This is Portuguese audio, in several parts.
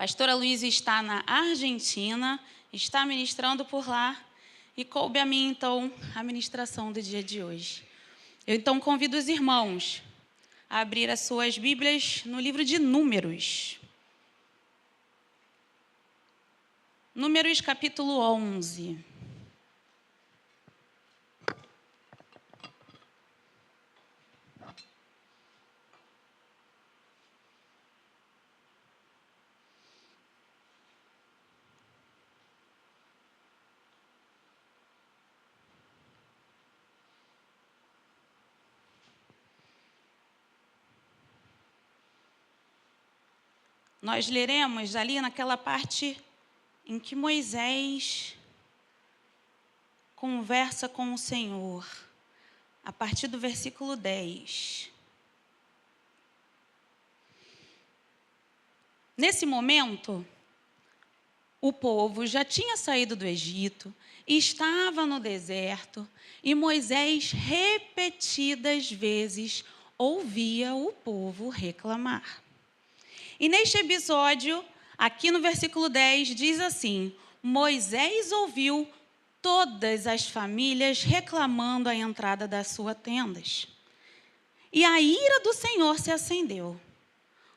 Pastora Luísa está na Argentina, está ministrando por lá e coube a mim, então, a ministração do dia de hoje. Eu, então, convido os irmãos a abrir as suas Bíblias no livro de Números. Números, capítulo 11. Nós leremos ali naquela parte em que Moisés conversa com o Senhor, a partir do versículo 10. Nesse momento, o povo já tinha saído do Egito, estava no deserto, e Moisés repetidas vezes ouvia o povo reclamar. E neste episódio, aqui no versículo 10, diz assim: Moisés ouviu todas as famílias reclamando a entrada das suas tendas. E a ira do Senhor se acendeu.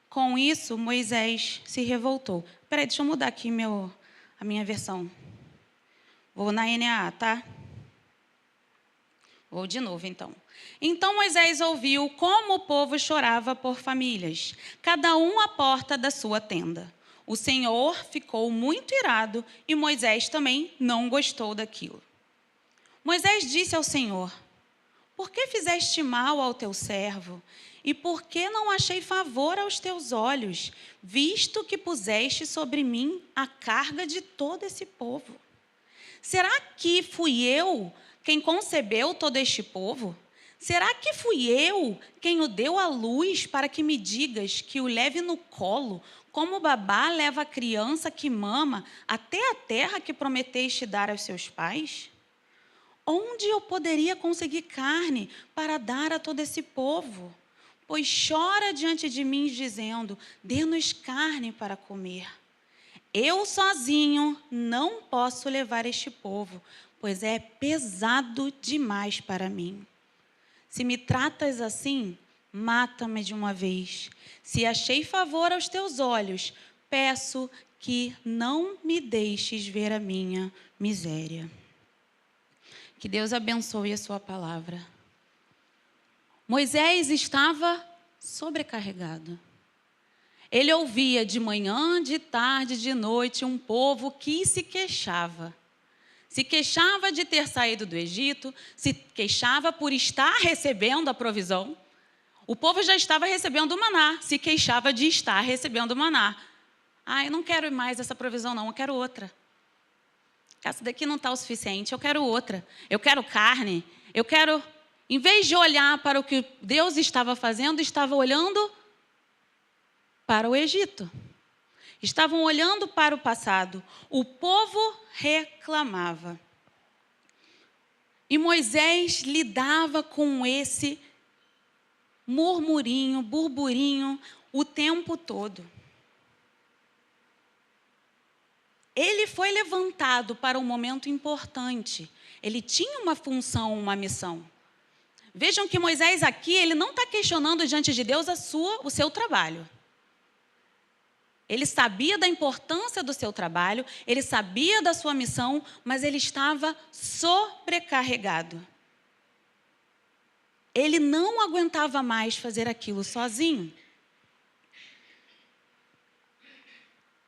Com isso, Moisés se revoltou. Espera aí, deixa eu mudar aqui a minha versão. Vou na NAA, tá? Vou de novo, então. Então Moisés ouviu como o povo chorava por famílias, cada um à porta da sua tenda. O Senhor ficou muito irado e Moisés também não gostou daquilo. Moisés disse ao Senhor: por que fizeste mal ao teu servo? E por que não achei favor aos teus olhos, visto que puseste sobre mim a carga de todo esse povo? Será que fui eu quem concebeu todo este povo? Será que fui eu quem o deu à luz para que me digas que o leve no colo, como o babá leva a criança que mama até a terra que prometeste dar aos seus pais? Onde eu poderia conseguir carne para dar a todo esse povo? Pois chora diante de mim, dizendo: dê-nos carne para comer. Eu sozinho não posso levar este povo, pois é pesado demais para mim. Se me tratas assim, mata-me de uma vez. Se achei favor aos teus olhos, peço que não me deixes ver a minha miséria. Que Deus abençoe a sua palavra. Moisés estava sobrecarregado. Ele ouvia de manhã, de tarde, de noite um povo que se queixava. Se queixava de ter saído do Egito, se queixava por estar recebendo a provisão. O povo já estava recebendo o maná, se queixava de estar recebendo o maná. Eu não quero mais essa provisão não, eu quero outra. Essa daqui não está o suficiente, eu quero outra. Eu quero carne, eu quero... Em vez de olhar para o que Deus estava fazendo, estava olhando para o Egito. Estavam olhando para o passado. O povo reclamava. E Moisés lidava com esse murmurinho, burburinho, o tempo todo. Ele foi levantado para um momento importante. Ele tinha uma função, uma missão. Vejam que Moisés aqui, ele não está questionando diante de Deus o seu trabalho. Ele sabia da importância do seu trabalho, ele sabia da sua missão, mas ele estava sobrecarregado. Ele não aguentava mais fazer aquilo sozinho.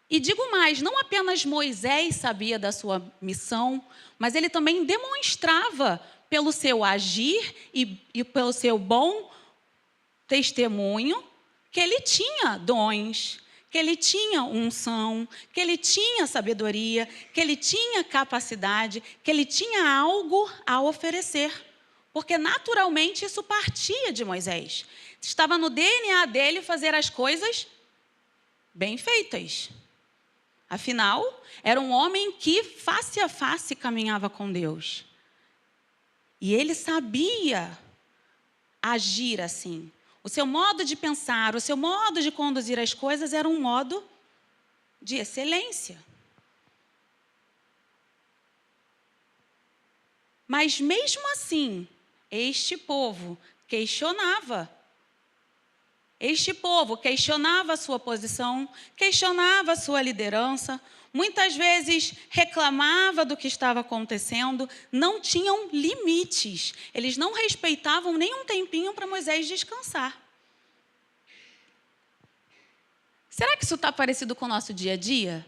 E digo mais, não apenas Moisés sabia da sua missão, mas ele também demonstrava pelo seu agir e pelo seu bom testemunho que ele tinha dons, que ele tinha unção, que ele tinha sabedoria, que ele tinha capacidade, que ele tinha algo a oferecer. Porque naturalmente isso partia de Moisés. Estava no DNA dele fazer as coisas bem feitas. Afinal, era um homem que face a face caminhava com Deus. E ele sabia agir assim. O seu modo de pensar, o seu modo de conduzir as coisas era um modo de excelência. Mas mesmo assim, este povo questionava. Este povo questionava a sua posição, questionava a sua liderança, muitas vezes reclamava do que estava acontecendo, não tinham limites. Eles não respeitavam nem um tempinho para Moisés descansar. Será que isso está parecido com o nosso dia a dia?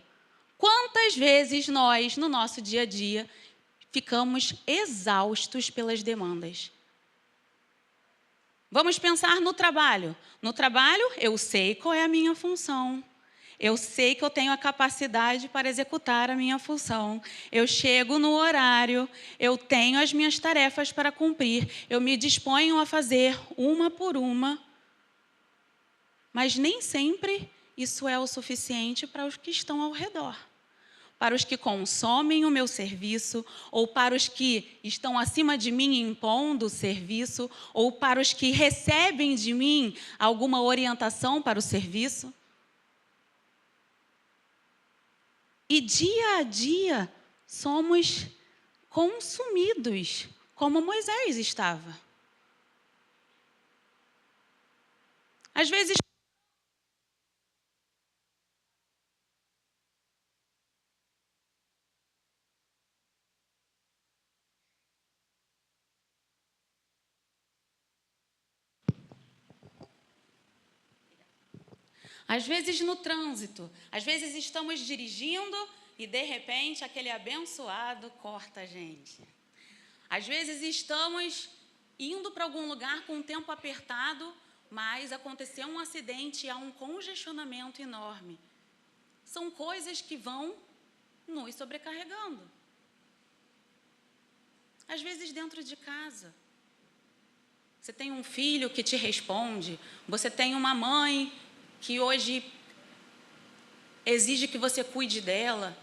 Quantas vezes nós, no nosso dia a dia, ficamos exaustos pelas demandas? Vamos pensar no trabalho. No trabalho, eu sei qual é a minha função. Eu sei que eu tenho a capacidade para executar a minha função. Eu chego no horário, eu tenho as minhas tarefas para cumprir. Eu me disponho a fazer uma por uma. Mas nem sempre isso é o suficiente para os que estão ao redor. Para os que consomem o meu serviço, ou para os que estão acima de mim impondo o serviço, ou para os que recebem de mim alguma orientação para o serviço. E dia a dia somos consumidos, como Moisés estava. Às vezes, no trânsito, às vezes estamos dirigindo e, de repente, aquele abençoado corta a gente. Às vezes estamos indo para algum lugar com o tempo apertado, mas aconteceu um acidente e há um congestionamento enorme. São coisas que vão nos sobrecarregando. Às vezes dentro de casa. Você tem um filho que te responde, você tem uma mãe que hoje exige que você cuide dela,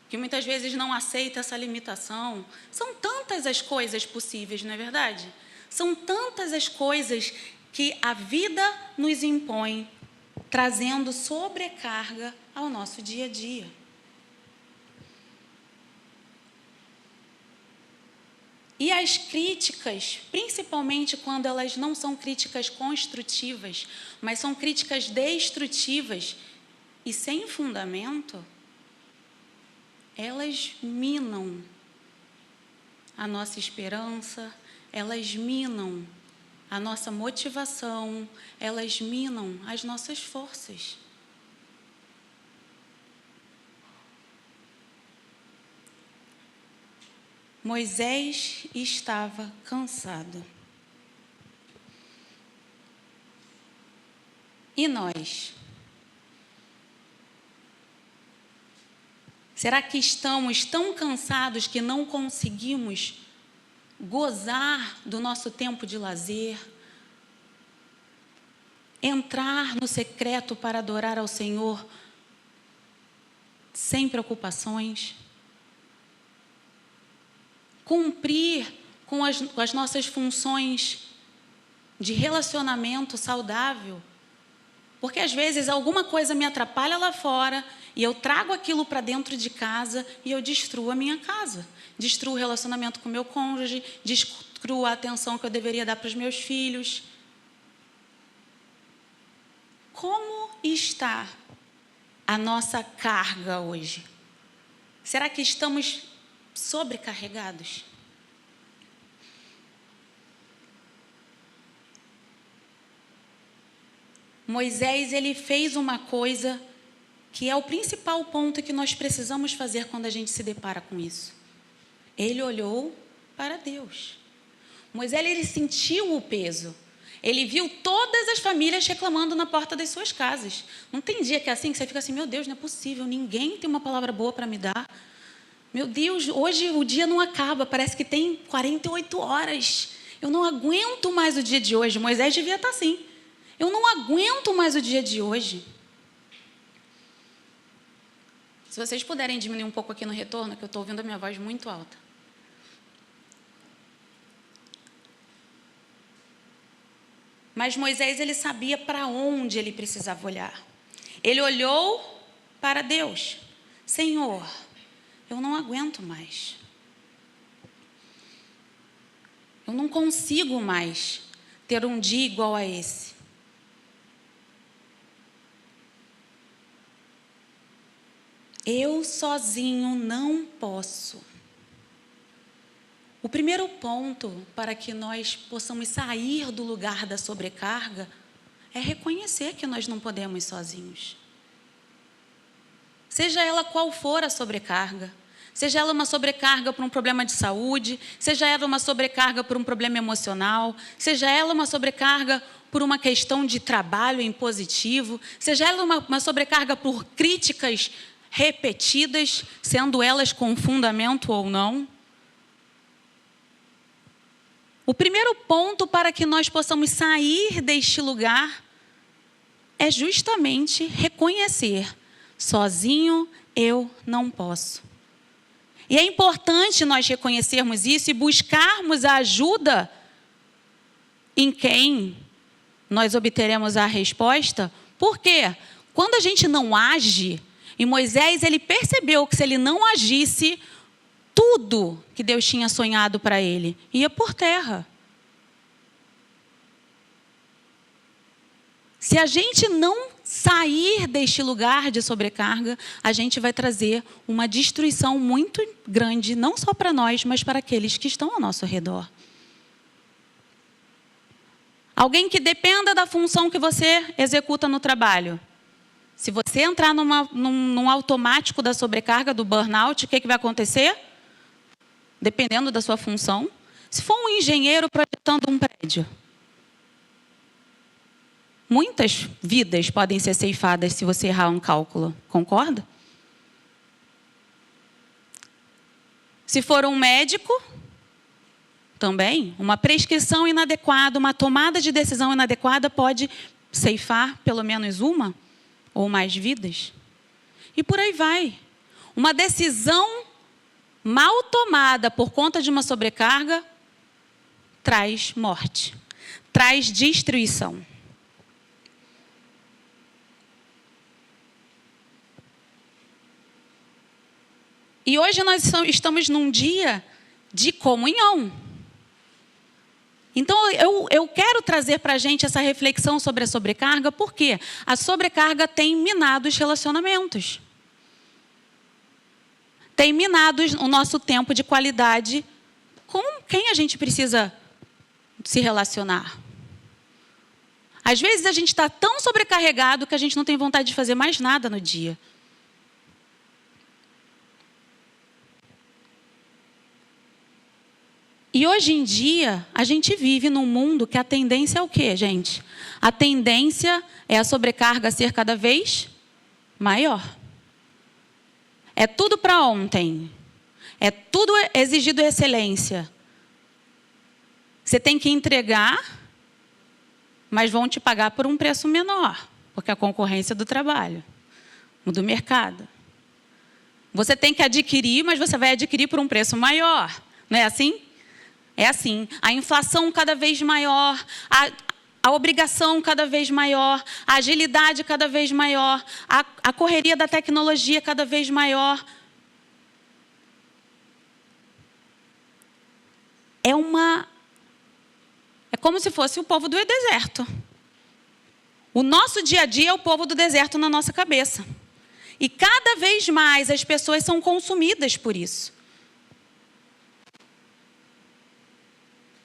que muitas vezes não aceita essa limitação. São tantas as coisas possíveis, não é verdade? São tantas as coisas que a vida nos impõe, trazendo sobrecarga ao nosso dia a dia. E as críticas, principalmente quando elas não são críticas construtivas, mas são críticas destrutivas e sem fundamento, elas minam a nossa esperança, elas minam a nossa motivação, elas minam as nossas forças. Moisés estava cansado. E nós? Será que estamos tão cansados que não conseguimos gozar do nosso tempo de lazer? Entrar no secreto para adorar ao Senhor sem preocupações? Cumprir com as nossas funções de relacionamento saudável? Porque às vezes alguma coisa me atrapalha lá fora e eu trago aquilo para dentro de casa e eu destruo a minha casa. Destruo o relacionamento com o meu cônjuge, destruo a atenção que eu deveria dar para os meus filhos. Como está a nossa carga hoje? Será que estamos sobrecarregados? Moisés, ele fez uma coisa que é o principal ponto que nós precisamos fazer quando a gente se depara com isso. Ele olhou para Deus. Moisés, ele sentiu o peso. Ele viu todas as famílias reclamando na porta das suas casas. Não tem dia que é assim, que você fica assim, meu Deus, não é possível, ninguém tem uma palavra boa para me dar. Meu Deus, hoje o dia não acaba, parece que tem 48 horas. Eu não aguento mais o dia de hoje. Moisés devia estar assim. Eu não aguento mais o dia de hoje. Se vocês puderem diminuir um pouco aqui no retorno, que eu estou ouvindo a minha voz muito alta. Mas Moisés, ele sabia para onde ele precisava olhar. Ele olhou para Deus. Senhor, eu não aguento mais. Eu não consigo mais ter um dia igual a esse. Eu sozinho não posso. O primeiro ponto para que nós possamos sair do lugar da sobrecarga é reconhecer que nós não podemos sozinhos. Seja ela qual for a sobrecarga, seja ela uma sobrecarga por um problema de saúde, seja ela uma sobrecarga por um problema emocional, seja ela uma sobrecarga por uma questão de trabalho impositivo, seja ela uma sobrecarga por críticas repetidas, sendo elas com fundamento ou não. O primeiro ponto para que nós possamos sair deste lugar é justamente reconhecer: sozinho eu não posso. E é importante nós reconhecermos isso e buscarmos a ajuda em quem nós obteremos a resposta. Por quê? Quando a gente não age, e Moisés ele percebeu que se ele não agisse, tudo que Deus tinha sonhado para ele ia por terra. Se a gente não sair deste lugar de sobrecarga, a gente vai trazer uma destruição muito grande, não só para nós, mas para aqueles que estão ao nosso redor. Alguém que dependa da função que você executa no trabalho. Se você entrar num automático da sobrecarga, do burnout, o que vai acontecer? Dependendo da sua função. Se for um engenheiro projetando um prédio, muitas vidas podem ser ceifadas se você errar um cálculo. Concorda? Se for um médico, também, uma prescrição inadequada, uma tomada de decisão inadequada pode ceifar pelo menos uma ou mais vidas. E por aí vai. Uma decisão mal tomada por conta de uma sobrecarga traz morte, traz destruição. E hoje nós estamos num dia de comunhão. Então, eu quero trazer para a gente essa reflexão sobre a sobrecarga, porque a sobrecarga tem minado os relacionamentos. Tem minado o nosso tempo de qualidade com quem a gente precisa se relacionar. Às vezes, a gente está tão sobrecarregado que a gente não tem vontade de fazer mais nada no dia. E hoje em dia, a gente vive num mundo que a tendência é o quê, gente? A tendência é a sobrecarga ser cada vez maior. É tudo para ontem. É tudo exigido excelência. Você tem que entregar, mas vão te pagar por um preço menor, porque a concorrência do trabalho, do mercado. Você tem que adquirir, mas você vai adquirir por um preço maior. Não é assim? É assim, a inflação cada vez maior, a obrigação cada vez maior, a agilidade cada vez maior, a correria da tecnologia cada vez maior. É como se fosse o povo do deserto. O nosso dia a dia é o povo do deserto na nossa cabeça. E cada vez mais as pessoas são consumidas por isso.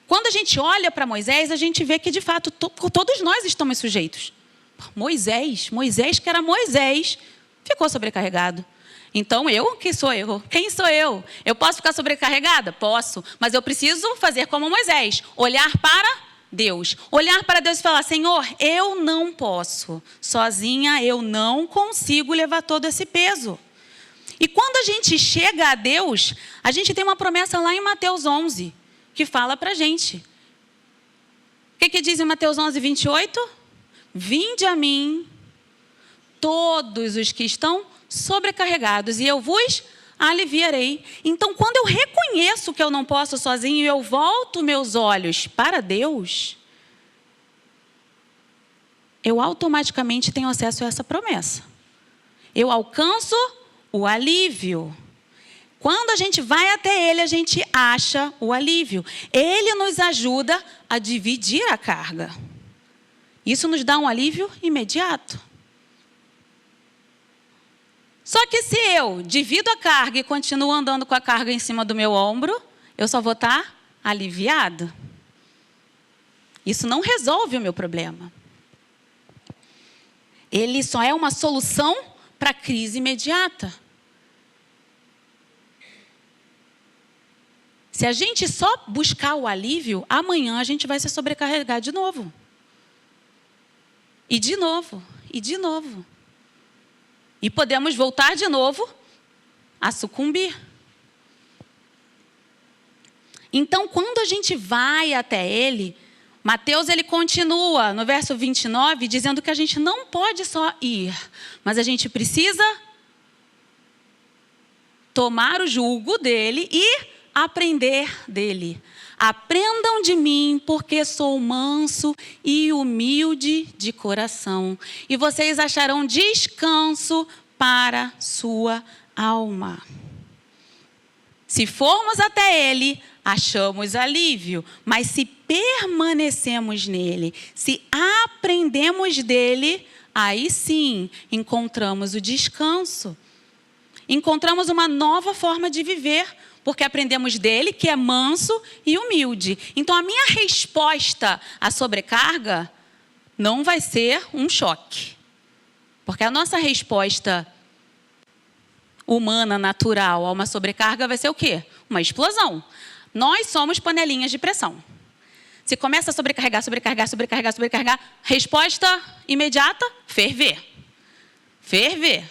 Quando a gente olha para Moisés, a gente vê que, de fato, todos nós estamos sujeitos. Moisés que era Moisés, ficou sobrecarregado. Então, quem sou eu? Quem sou eu? Eu posso ficar sobrecarregada? Posso, mas eu preciso fazer como Moisés, olhar para Deus. Olhar para Deus e falar: Senhor, eu não posso. Sozinha eu não consigo levar todo esse peso. E quando a gente chega a Deus, a gente tem uma promessa lá em Mateus 11, que fala para a gente. O que diz em Mateus 11, 28? Vinde a mim, todos os que estão sobrecarregados, e eu vos aliviarei. Então, quando eu reconheço que eu não posso sozinho, e eu volto meus olhos para Deus, eu automaticamente tenho acesso a essa promessa. Eu alcanço o alívio. Quando a gente vai até Ele, a gente acha o alívio. Ele nos ajuda a dividir a carga. Isso nos dá um alívio imediato. Só que se eu divido a carga e continuo andando com a carga em cima do meu ombro, eu só vou estar aliviado. Isso não resolve o meu problema. Ele só é uma solução para a crise imediata. Se a gente só buscar o alívio, amanhã a gente vai se sobrecarregar de novo. E de novo, e de novo. E podemos voltar de novo a sucumbir. Então, quando a gente vai até Ele, Mateus ele continua no verso 29, dizendo que a gente não pode só ir, mas a gente precisa tomar o jugo dele e aprender dele. Aprendam de mim, porque sou manso e humilde de coração, e vocês acharão descanso para sua alma. Se formos até Ele, achamos alívio, mas se permanecemos nele, se aprendemos dele, aí sim encontramos o descanso. Encontramos uma nova forma de viver, porque aprendemos dele, que é manso e humilde. Então, a minha resposta à sobrecarga não vai ser um choque. Porque a nossa resposta humana, natural, a uma sobrecarga vai ser o quê? Uma explosão. Nós somos panelinhas de pressão. Se começa a sobrecarregar, resposta imediata, ferver. Ferver.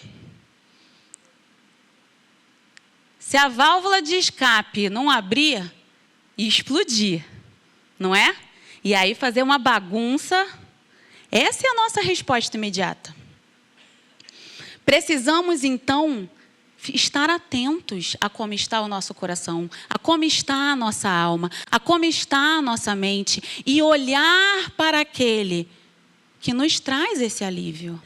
Se a válvula de escape não abrir, explodir, não é? E aí fazer uma bagunça. Essa é a nossa resposta imediata. Precisamos, então, estar atentos a como está o nosso coração, a como está a nossa alma, a como está a nossa mente e olhar para aquele que nos traz esse alívio.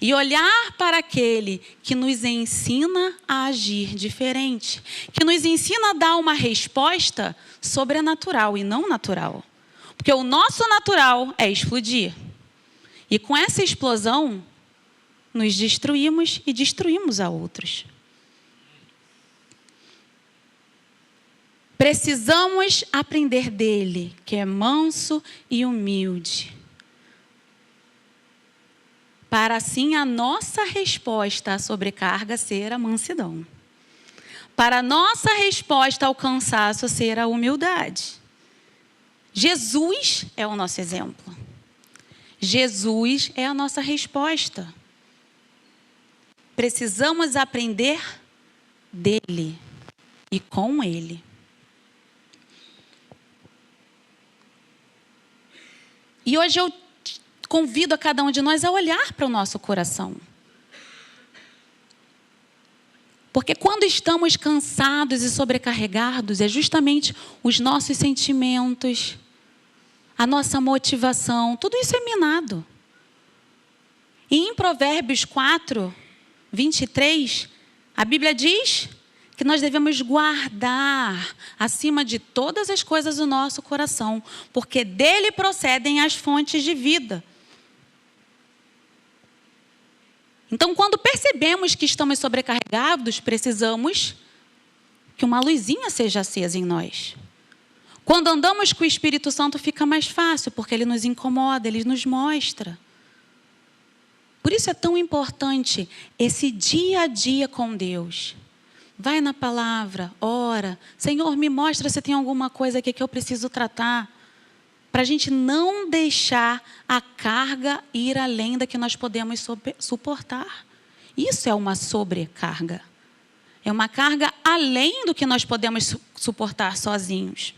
E olhar para aquele que nos ensina a agir diferente, que nos ensina a dar uma resposta sobrenatural e não natural. Porque o nosso natural é explodir. E com essa explosão, nos destruímos e destruímos a outros. Precisamos aprender dele, que é manso e humilde, para assim a nossa resposta à sobrecarga ser a mansidão. Para a nossa resposta ao cansaço ser a humildade. Jesus é o nosso exemplo. Jesus é a nossa resposta. Precisamos aprender dele e com ele. E hoje eu convido a cada um de nós a olhar para o nosso coração. Porque quando estamos cansados e sobrecarregados, é justamente os nossos sentimentos, a nossa motivação, tudo isso é minado. E em Provérbios 4, 23, a Bíblia diz que nós devemos guardar acima de todas as coisas o nosso coração, porque dele procedem as fontes de vida. Então, quando percebemos que estamos sobrecarregados, precisamos que uma luzinha seja acesa em nós. Quando andamos com o Espírito Santo, fica mais fácil, porque ele nos incomoda, ele nos mostra. Por isso é tão importante esse dia a dia com Deus. Vai na palavra, ora. Senhor, me mostra se tem alguma coisa aqui que eu preciso tratar. Para a gente não deixar a carga ir além da que nós podemos suportar. Isso é uma sobrecarga. É uma carga além do que nós podemos suportar sozinhos.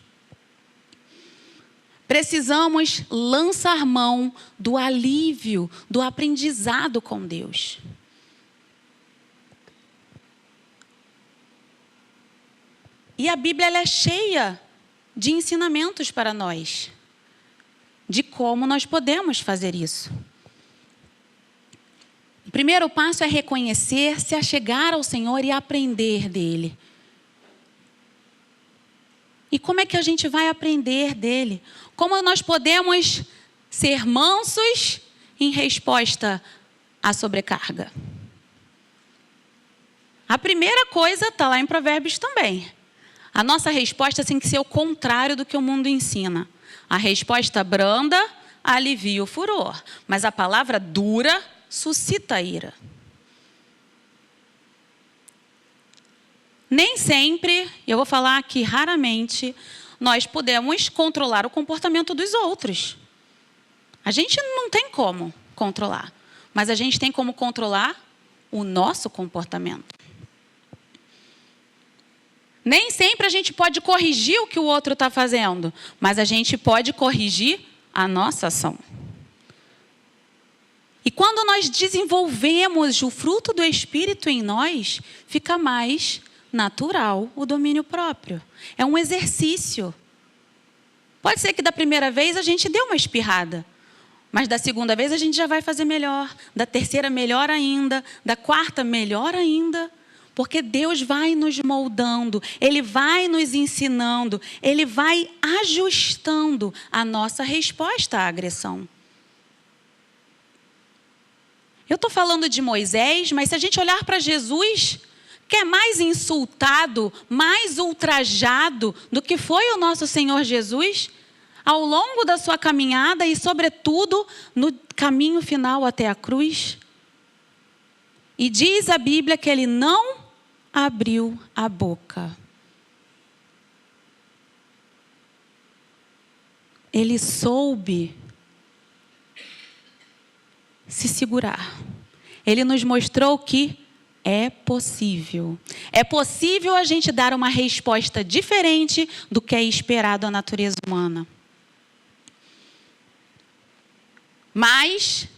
Precisamos lançar mão do alívio, do aprendizado com Deus. E a Bíblia ela é cheia de ensinamentos para nós, de como nós podemos fazer isso. O primeiro passo é reconhecer, se achegar ao Senhor e aprender dele. E como é que a gente vai aprender dele? Como nós podemos ser mansos em resposta à sobrecarga? A primeira coisa está lá em Provérbios também. A nossa resposta tem que ser o contrário do que o mundo ensina. A resposta branda alivia o furor, mas a palavra dura suscita a ira. Nem sempre, eu vou falar que raramente, nós podemos controlar o comportamento dos outros. A gente não tem como controlar, mas a gente tem como controlar o nosso comportamento. Nem sempre a gente pode corrigir o que o outro está fazendo, mas a gente pode corrigir a nossa ação. E quando nós desenvolvemos o fruto do Espírito em nós, fica mais natural o domínio próprio. É um exercício. Pode ser que da primeira vez a gente dê uma espirrada, mas da segunda vez a gente já vai fazer melhor, da terceira melhor ainda, da quarta melhor ainda, porque Deus vai nos moldando, Ele vai nos ensinando, Ele vai ajustando a nossa resposta à agressão. Eu estou falando de Moisés, mas se a gente olhar para Jesus, que é mais insultado, mais ultrajado do que foi o nosso Senhor Jesus, ao longo da sua caminhada e, sobretudo, no caminho final até a cruz. E diz a Bíblia que ele não abriu a boca. Ele soube se segurar. Ele nos mostrou que é possível. É possível a gente dar uma resposta diferente do que é esperado à natureza humana. Mas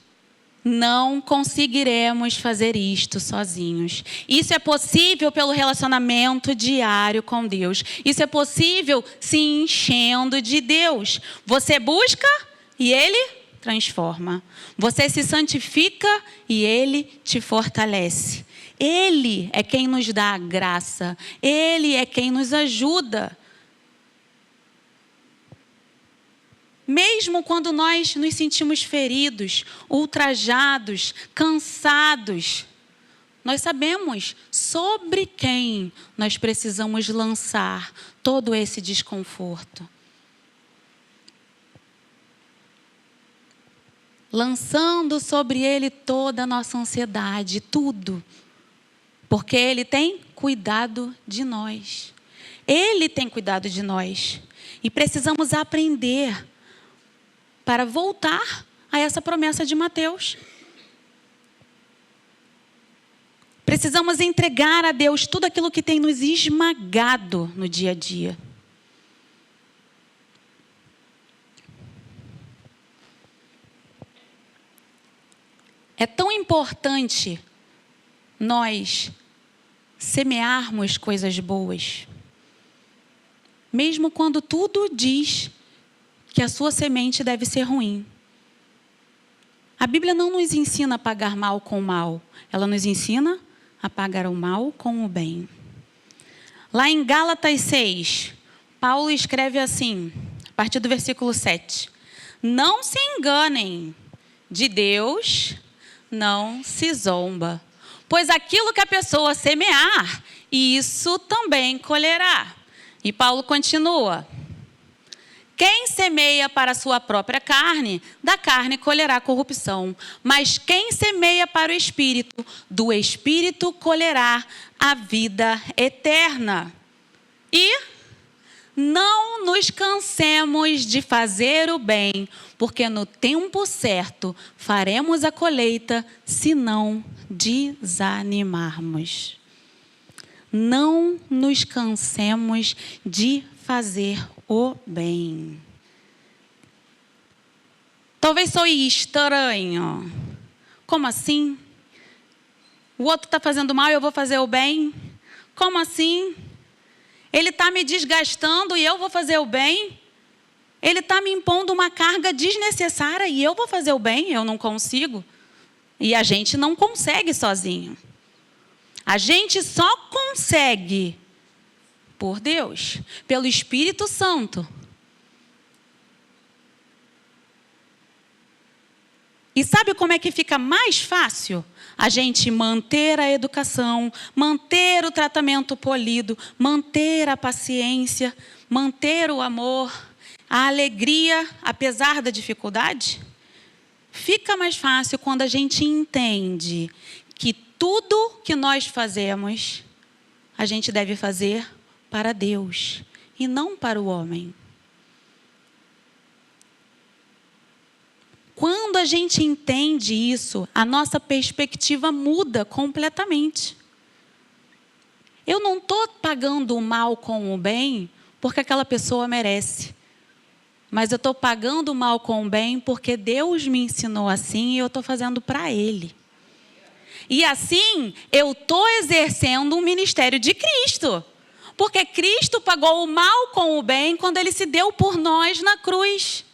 não conseguiremos fazer isto sozinhos. Isso é possível pelo relacionamento diário com Deus. Isso é possível se enchendo de Deus. Você busca e Ele transforma. Você se santifica e Ele te fortalece. Ele é quem nos dá a graça. Ele é quem nos ajuda. Mesmo quando nós nos sentimos feridos, ultrajados, cansados, nós sabemos sobre quem nós precisamos lançar todo esse desconforto. Lançando sobre Ele toda a nossa ansiedade, tudo. Porque Ele tem cuidado de nós. Ele tem cuidado de nós. E precisamos aprender para voltar a essa promessa de Mateus. Precisamos entregar a Deus tudo aquilo que tem nos esmagado no dia a dia. É tão importante nós semearmos coisas boas, mesmo quando tudo diz que a sua semente deve ser ruim. A Bíblia não nos ensina a pagar mal com o mal. Ela nos ensina a pagar o mal com o bem. Lá em Gálatas 6, Paulo escreve assim, a partir do versículo 7. Não se enganem, de Deus não se zomba. Pois aquilo que a pessoa semear, isso também colherá. E Paulo continua. Quem semeia para a sua própria carne, da carne colherá corrupção. Mas quem semeia para o Espírito, do Espírito colherá a vida eterna. E não nos cansemos de fazer o bem, porque no tempo certo faremos a colheita, se não desanimarmos. Não nos cansemos de fazer o bem. Talvez soe estranho. Como assim? O outro está fazendo mal e eu vou fazer o bem? Como assim? Ele está me desgastando e eu vou fazer o bem? Ele está me impondo uma carga desnecessária e eu vou fazer o bem? Eu não consigo. E a gente não consegue sozinho. A gente só consegue por Deus, pelo Espírito Santo. E sabe como é que fica mais fácil? A gente manter a educação, manter o tratamento polido, manter a paciência, manter o amor, a alegria, apesar da dificuldade. Fica mais fácil quando a gente entende que tudo que nós fazemos, a gente deve fazer para Deus e não para o homem. Quando a gente entende isso, a nossa perspectiva muda completamente. Eu não estou pagando o mal com o bem porque aquela pessoa merece. Mas eu estou pagando o mal com o bem porque Deus me ensinou assim e eu estou fazendo para Ele. E assim, eu estou exercendo um ministério de Cristo. Porque Cristo pagou o mal com o bem quando Ele se deu por nós na cruz.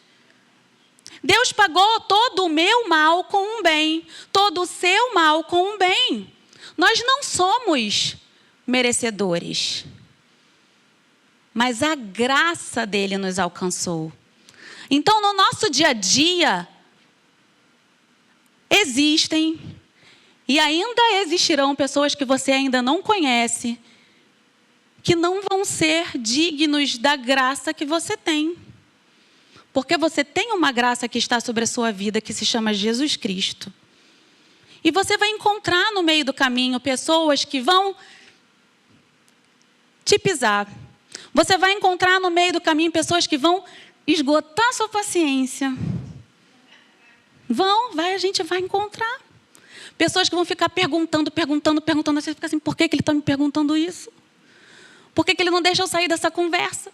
Deus pagou todo o meu mal com um bem, todo o seu mal com um bem. Nós não somos merecedores, mas a graça dele nos alcançou. Então, no nosso dia a dia, existem e ainda existirão pessoas que você ainda não conhece, que não vão ser dignos da graça que você tem. Porque você tem uma graça que está sobre a sua vida, que se chama Jesus Cristo. E você vai encontrar no meio do caminho pessoas que vão te pisar. Você vai encontrar no meio do caminho pessoas que vão esgotar sua paciência. A gente vai encontrar. Pessoas que vão ficar perguntando. Você fica assim, por que ele está me perguntando isso? Por que ele não deixa eu sair dessa conversa?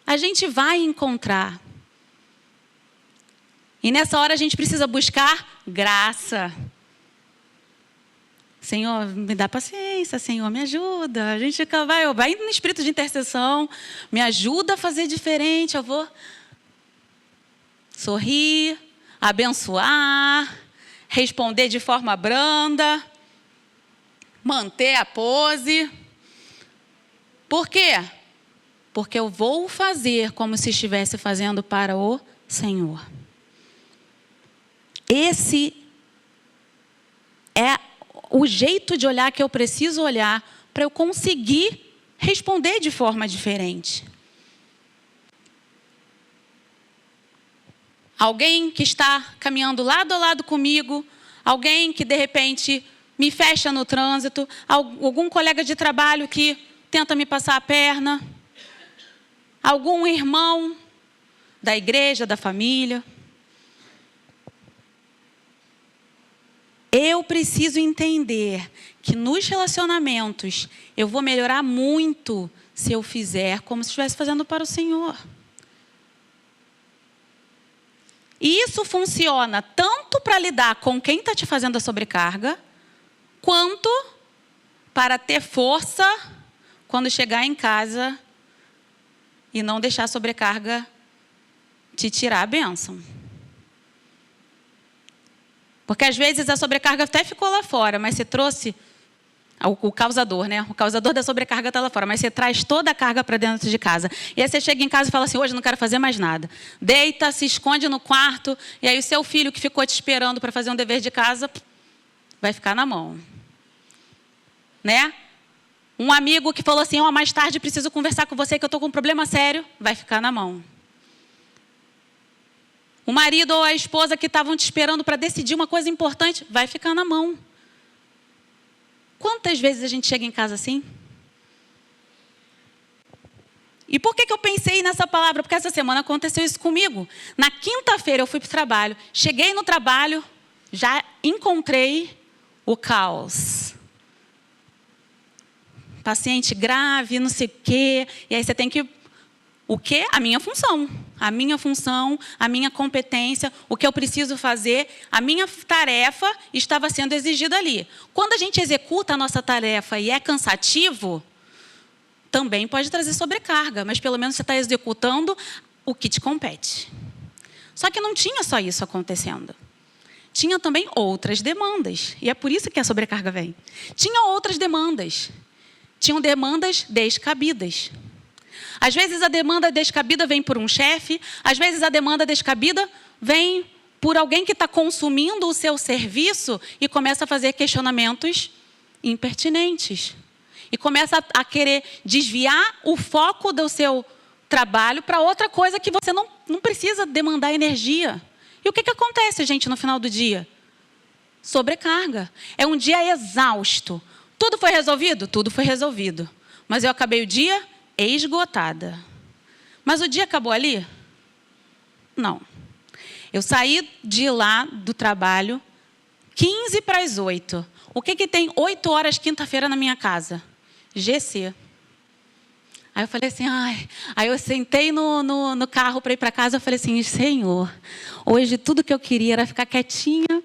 A gente vai encontrar. E nessa hora a gente precisa buscar graça. Senhor, me dá paciência, Senhor, me ajuda. A gente vai no espírito de intercessão, me ajuda a fazer diferente. Eu vou sorrir, abençoar, responder de forma branda, manter a pose. Por quê? Porque eu vou fazer como se estivesse fazendo para o Senhor. Esse é o jeito de olhar que eu preciso olhar para eu conseguir responder de forma diferente. Alguém que está caminhando lado a lado comigo, alguém que de repente me fecha no trânsito, algum colega de trabalho que tenta me passar a perna, algum irmão da igreja, da família. Eu preciso entender que nos relacionamentos eu vou melhorar muito se eu fizer como se estivesse fazendo para o Senhor. E isso funciona tanto para lidar com quem está te fazendo a sobrecarga, quanto para ter força quando chegar em casa e não deixar a sobrecarga te tirar a bênção. Porque às vezes a sobrecarga até ficou lá fora, mas você trouxe o causador, né? O causador da sobrecarga está lá fora, mas você traz toda a carga para dentro de casa. E aí você chega em casa e fala assim, hoje eu não quero fazer mais nada. Deita, se esconde no quarto, e aí o seu filho que ficou te esperando para fazer um dever de casa, vai ficar na mão. Né? Um amigo que falou assim, mais tarde preciso conversar com você que eu estou com um problema sério, vai ficar na mão. O marido ou a esposa que estavam te esperando para decidir uma coisa importante, vai ficar na mão. Quantas vezes a gente chega em casa assim? E por que eu pensei nessa palavra? Porque essa semana aconteceu isso comigo. Na quinta-feira eu fui para o trabalho. Cheguei no trabalho, já encontrei o caos. Paciente grave, não sei o quê. E aí você tem que... O quê? A minha função. A minha função, a minha competência, o que eu preciso fazer, a minha tarefa estava sendo exigida ali. Quando a gente executa a nossa tarefa e é cansativo, também pode trazer sobrecarga, mas pelo menos você está executando o que te compete. Só que não tinha só isso acontecendo. tinha também outras demandas. E é por isso que a sobrecarga vem. Tinha outras demandas. Tinham demandas descabidas. Às vezes a demanda descabida vem por um chefe, às vezes a demanda descabida vem por alguém que está consumindo o seu serviço e começa a fazer questionamentos impertinentes. E começa a querer desviar o foco do seu trabalho para outra coisa que você não precisa demandar energia. E o que acontece, gente, no final do dia? Sobrecarga. É um dia exausto. Tudo foi resolvido? Tudo foi resolvido. Mas eu acabei o dia esgotada. Mas o dia acabou ali? Não. Eu saí de lá do trabalho 15 para as 8. O que tem 8 horas quinta-feira na minha casa? GC. Aí eu falei assim, Aí eu sentei no carro para ir para casa, eu falei assim, Senhor, hoje tudo que eu queria era ficar quietinha.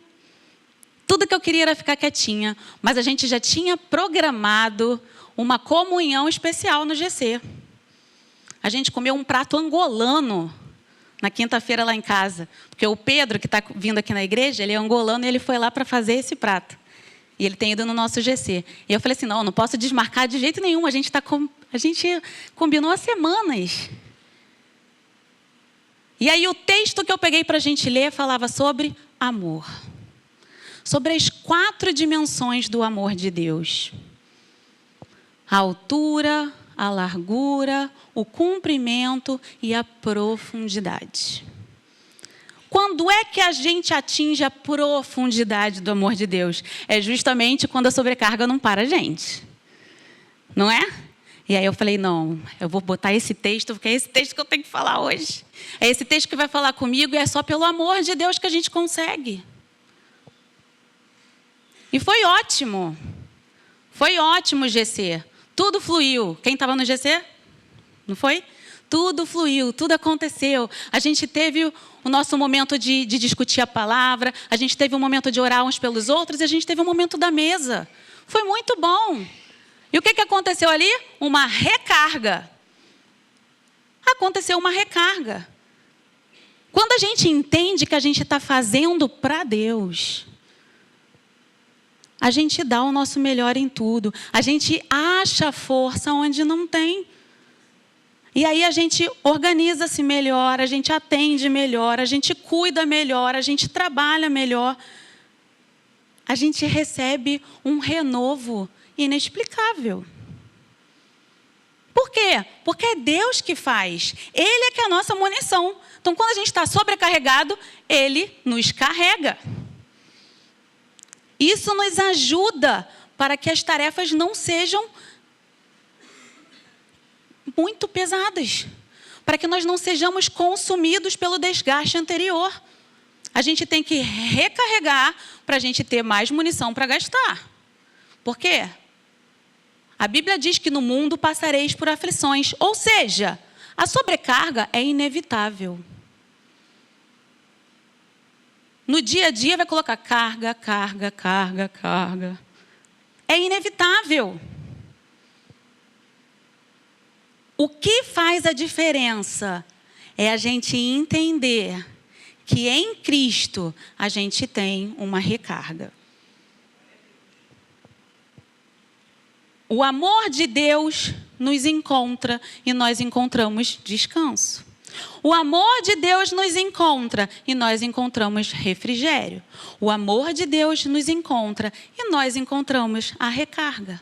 Tudo que eu queria era ficar quietinha. Mas a gente já tinha programado uma comunhão especial no GC. A gente comeu um prato angolano na quinta-feira lá em casa. Porque o Pedro, que está vindo aqui na igreja, ele é angolano e ele foi lá para fazer esse prato. E ele tem ido no nosso GC. E eu falei assim, não posso desmarcar de jeito nenhum. A gente combinou há semanas. E aí o texto que eu peguei para a gente ler falava sobre amor. Sobre as 4 dimensões do amor de Deus. A altura, a largura, o comprimento e a profundidade. Quando é que a gente atinge a profundidade do amor de Deus? É justamente quando a sobrecarga não para a gente. Não é? E aí eu falei, não, eu vou botar esse texto, porque é esse texto que eu tenho que falar hoje. É esse texto que vai falar comigo e é só pelo amor de Deus que a gente consegue. E foi ótimo. Foi ótimo o GC. Tudo fluiu. Quem estava no GC? Não foi? Tudo fluiu, tudo aconteceu. A gente teve o nosso momento de discutir a palavra, a gente teve um momento de orar uns pelos outros e a gente teve um momento da mesa. Foi muito bom. E o que aconteceu ali? Uma recarga. Aconteceu uma recarga. Quando a gente entende que a gente está fazendo para Deus, a gente dá o nosso melhor em tudo. A gente acha força onde não tem. E aí a gente organiza-se melhor, a gente atende melhor, a gente cuida melhor, a gente trabalha melhor. A gente recebe um renovo inexplicável. Por quê? Porque é Deus que faz. Ele é que é a nossa munição. Então, quando a gente está sobrecarregado, Ele nos carrega. Isso nos ajuda para que as tarefas não sejam muito pesadas, para que nós não sejamos consumidos pelo desgaste anterior. A gente tem que recarregar para a gente ter mais munição para gastar. Por quê? A Bíblia diz que no mundo passareis por aflições, ou seja, a sobrecarga é inevitável. No dia a dia vai colocar carga, carga, carga, carga. É inevitável. O que faz a diferença é a gente entender que em Cristo a gente tem uma recarga. O amor de Deus nos encontra e nós encontramos descanso. O amor de Deus nos encontra e nós encontramos refrigério. O amor de Deus nos encontra e nós encontramos a recarga.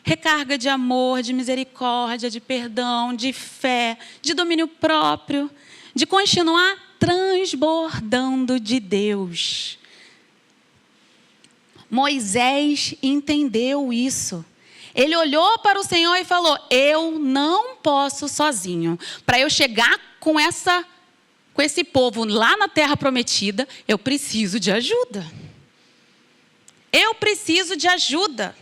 Recarga de amor, de misericórdia, de perdão, de fé, de domínio próprio, de continuar transbordando de Deus. Moisés entendeu isso. Ele olhou para o Senhor e falou, eu não posso sozinho. Para eu chegar com esse povo lá na terra prometida, eu preciso de ajuda. Eu preciso de ajuda.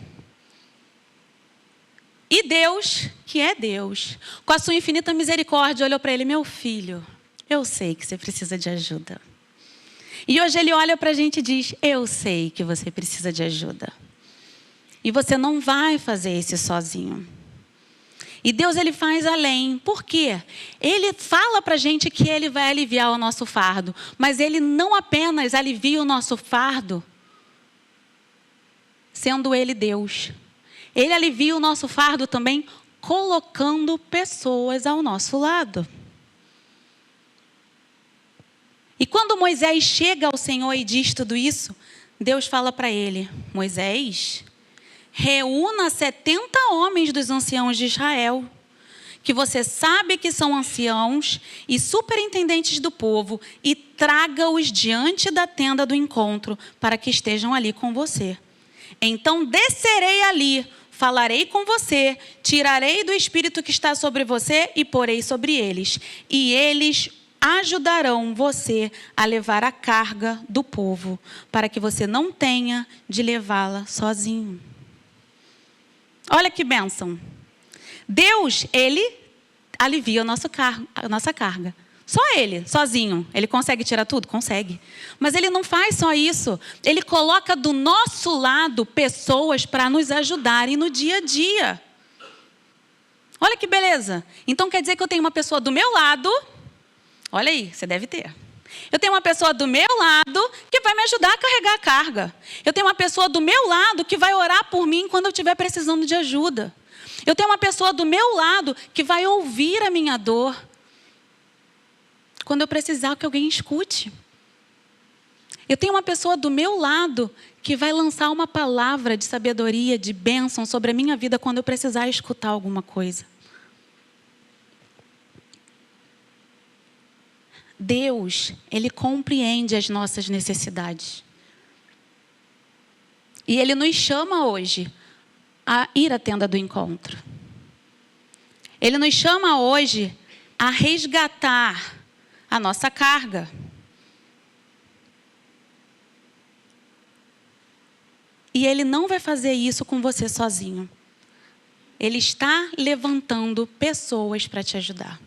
E Deus, que é Deus, com a sua infinita misericórdia, olhou para ele, meu filho, eu sei que você precisa de ajuda. E hoje ele olha para a gente e diz, eu sei que você precisa de ajuda. E você não vai fazer isso sozinho. E Deus, ele faz além. Por quê? Ele fala para a gente que ele vai aliviar o nosso fardo. Mas ele não apenas alivia o nosso fardo, sendo ele Deus. Ele alivia o nosso fardo também colocando pessoas ao nosso lado. E quando Moisés chega ao Senhor e diz tudo isso, Deus fala para ele: Moisés, reúna 70 homens dos anciãos de Israel, que você sabe que são anciãos e superintendentes do povo, e traga-os diante da tenda do encontro, para que estejam ali com você. Então descerei ali, falarei com você, tirarei do espírito que está sobre você e porei sobre eles. E eles ajudarão você a levar a carga do povo, para que você não tenha de levá-la sozinho. Olha que bênção. Deus, ele alivia a nossa carga. Só ele, sozinho. Ele consegue tirar tudo? Consegue. Mas ele não faz só isso. Ele coloca do nosso lado pessoas para nos ajudarem no dia a dia. Olha que beleza. Então quer dizer que eu tenho uma pessoa do meu lado. Olha aí, você deve ter. Eu tenho uma pessoa do meu lado que vai me ajudar a carregar a carga. Eu tenho uma pessoa do meu lado que vai orar por mim quando eu estiver precisando de ajuda. Eu tenho uma pessoa do meu lado que vai ouvir a minha dor quando eu precisar que alguém escute. Eu tenho uma pessoa do meu lado que vai lançar uma palavra de sabedoria, de bênção sobre a minha vida quando eu precisar escutar alguma coisa. Deus, ele compreende as nossas necessidades. E ele nos chama hoje a ir à tenda do encontro. Ele nos chama hoje a resgatar a nossa carga. E ele não vai fazer isso com você sozinho. Ele está levantando pessoas para te ajudar.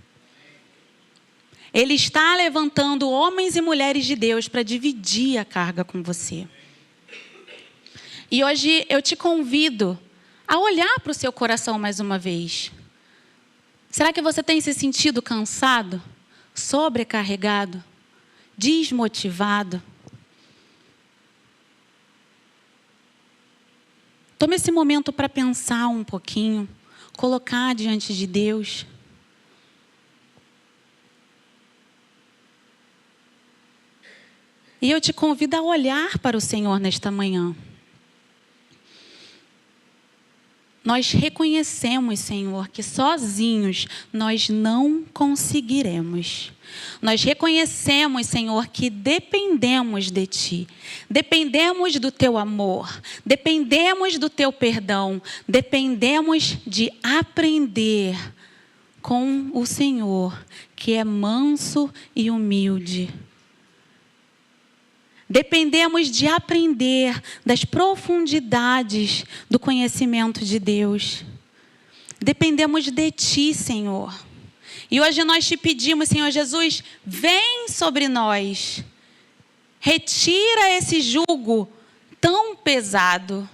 Ele está levantando homens e mulheres de Deus para dividir a carga com você. E hoje eu te convido a olhar para o seu coração mais uma vez. Será que você tem se sentido cansado, sobrecarregado, desmotivado? Tome esse momento para pensar um pouquinho, colocar diante de Deus. E eu te convido a olhar para o Senhor nesta manhã. Nós reconhecemos, Senhor, que sozinhos nós não conseguiremos. Nós reconhecemos, Senhor, que dependemos de Ti. Dependemos do Teu amor. Dependemos do Teu perdão. Dependemos de aprender com o Senhor, que é manso e humilde. Dependemos de aprender das profundidades do conhecimento de Deus. Dependemos de Ti, Senhor. E hoje nós te pedimos, Senhor Jesus, vem sobre nós. Retira esse jugo tão pesado.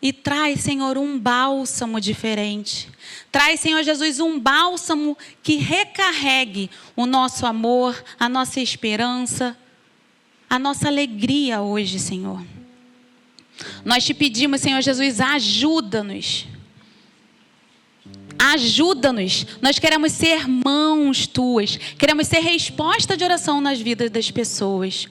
E traz, Senhor, um bálsamo diferente. Traz, Senhor Jesus, um bálsamo que recarregue o nosso amor, a nossa esperança, a nossa alegria hoje, Senhor. Nós te pedimos, Senhor Jesus, ajuda-nos. Ajuda-nos. Nós queremos ser mãos Tuas. Queremos ser resposta de oração nas vidas das pessoas.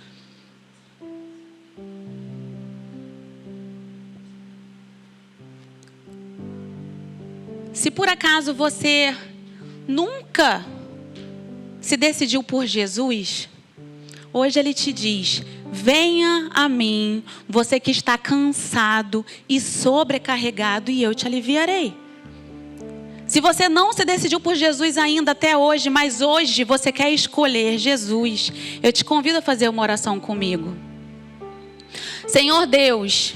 Se por acaso você nunca se decidiu por Jesus, hoje Ele te diz: venha a mim, você que está cansado e sobrecarregado, e eu te aliviarei. Se você não se decidiu por Jesus ainda até hoje, mas hoje você quer escolher Jesus, eu te convido a fazer uma oração comigo. Senhor Deus,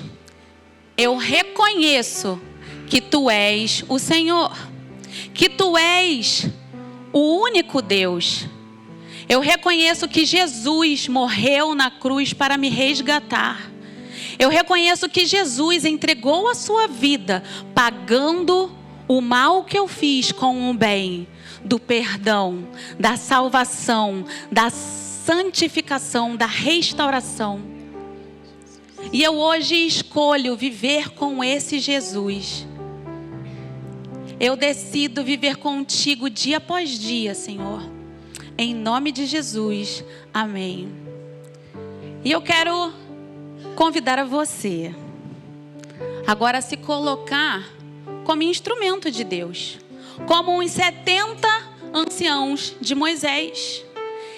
eu reconheço que Tu és o Senhor, que Tu és o único Deus. Eu reconheço que Jesus morreu na cruz para me resgatar. Eu reconheço que Jesus entregou a sua vida, pagando o mal que eu fiz com o bem, do perdão, da salvação, da santificação, da restauração. E eu hoje escolho viver com esse Jesus. Eu decido viver contigo dia após dia, Senhor. Em nome de Jesus. Amém. E eu quero convidar a você agora a se colocar como instrumento de Deus, como uns 70 anciãos de Moisés.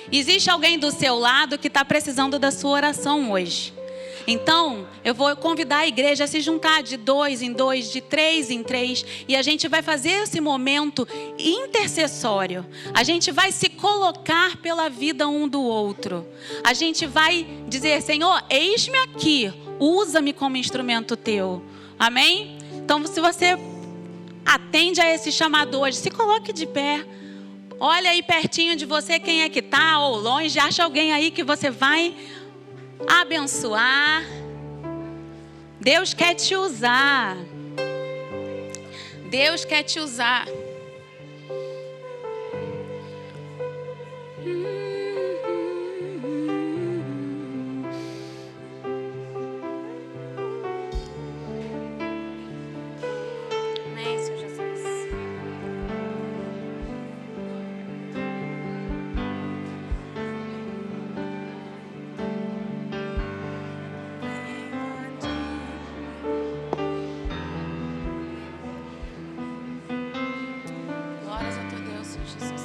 Existe alguém do seu lado que está precisando da sua oração hoje. Então, eu vou convidar a igreja a se juntar de 2 em 2, de 3 em 3, e a gente vai fazer esse momento intercessório. A gente vai se colocar pela vida um do outro. A gente vai dizer: Senhor, eis-me aqui, usa-me como instrumento teu. Amém? Então, se você atende a esse chamado hoje, se coloque de pé. Olha aí pertinho de você quem é que está, ou longe, acha alguém aí que você vai abençoar. Deus quer te usar. Deus quer te usar. Amém, Senhor Jesus. Glórias a teu Deus, Senhor Jesus.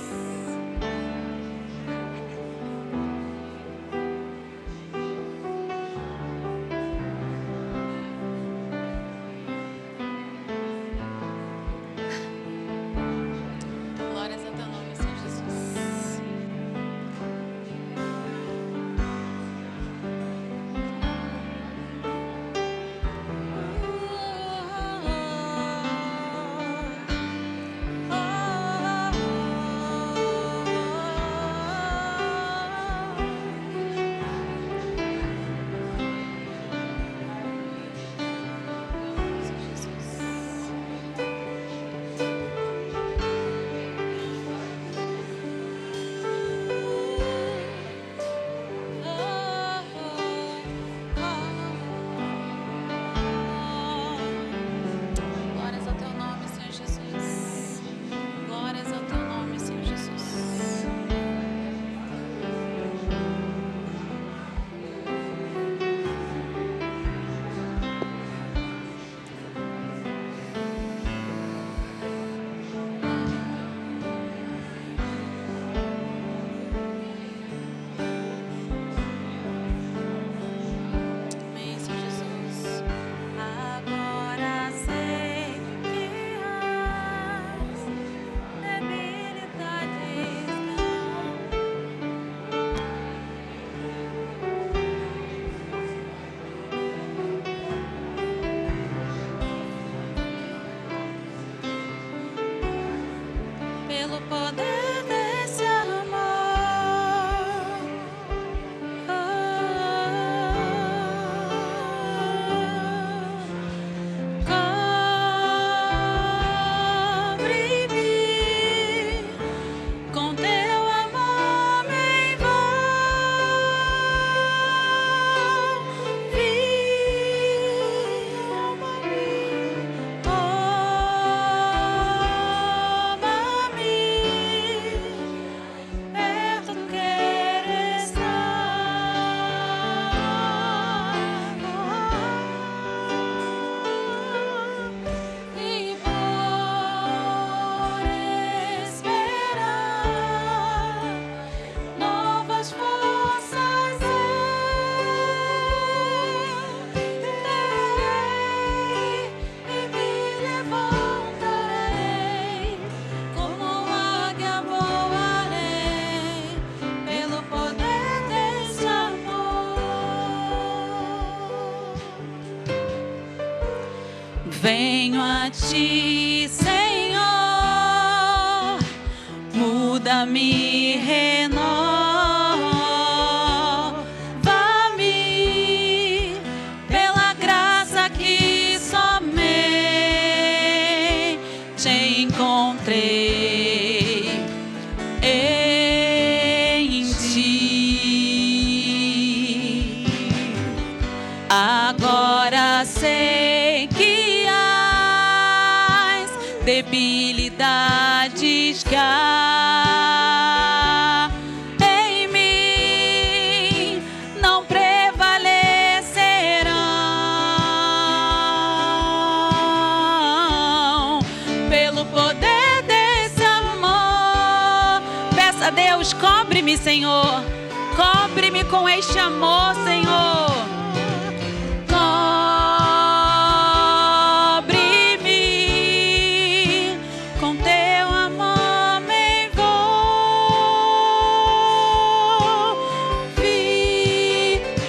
Glórias a teu nome, Senhor Jesus. Glórias ao teu nome, Senhor Jesus. Glórias ao teu nome, Senhor Jesus. Amém, Senhor Jesus. Agora sei que as debilidades pelo poder desse amor. Cobre-me com teu amor, me envolve. Toma-me, perto quero estar. E por esperar novas forças eu terei e me levantarei, como águia voarei, pelo poder desse amor. Venho a ti, Senhor, muda-me, renova-me, pela graça que somente sei que as debilidades que há em mim não prevalecerão pelo poder desse amor. Peça a Deus, cobre-me, Senhor, cobre-me com este amor, Senhor. Cobre-me com teu amor, me envolve.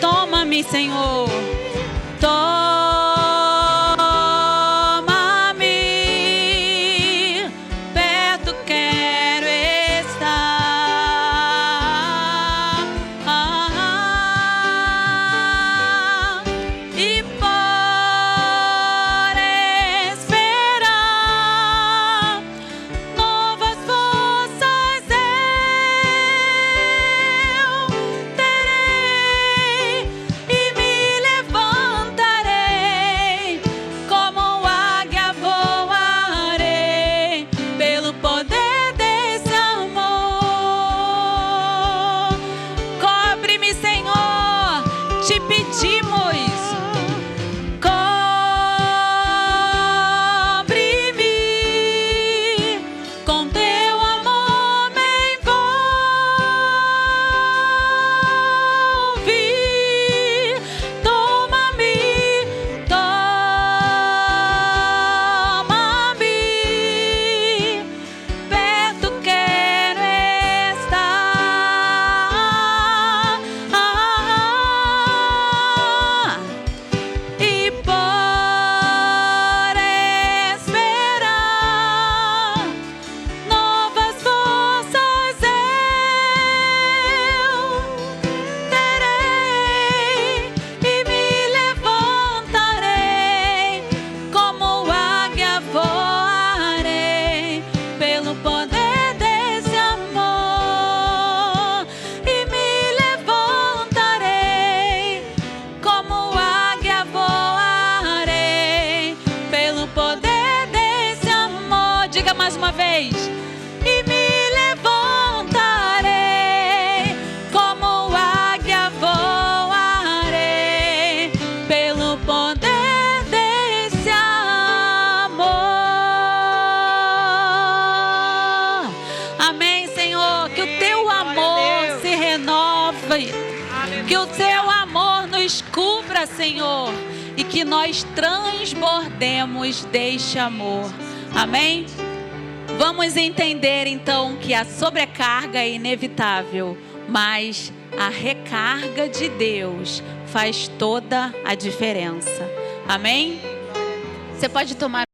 Toma-me, Senhor, toma-me, perto quero estar. E por esperar novas forças eu terei e me levantarei, como águia voarei pelo poder desse amor. Cobre-me, Senhor, te pedimos. Cobre-me com teu amor, me envolve. Toma-me, toma-me, perto quero estar. E por esperar novas forças eu terei e me levantarei, como águia voarei pelo poder desse amor. E me levantarei, como águia voarei pelo poder desse amor. Diga mais uma vez. E me levantarei, como águia voarei pelo poder desse amor. Amém, Senhor. Que o teu amor se renove, que o teu amor nos cubra, Senhor, e que nós transbordemos deste amor. Amém? Vamos entender então que a sobrecarga é inevitável, mas a recarga de Deus faz toda a diferença. Amém? Você pode tomar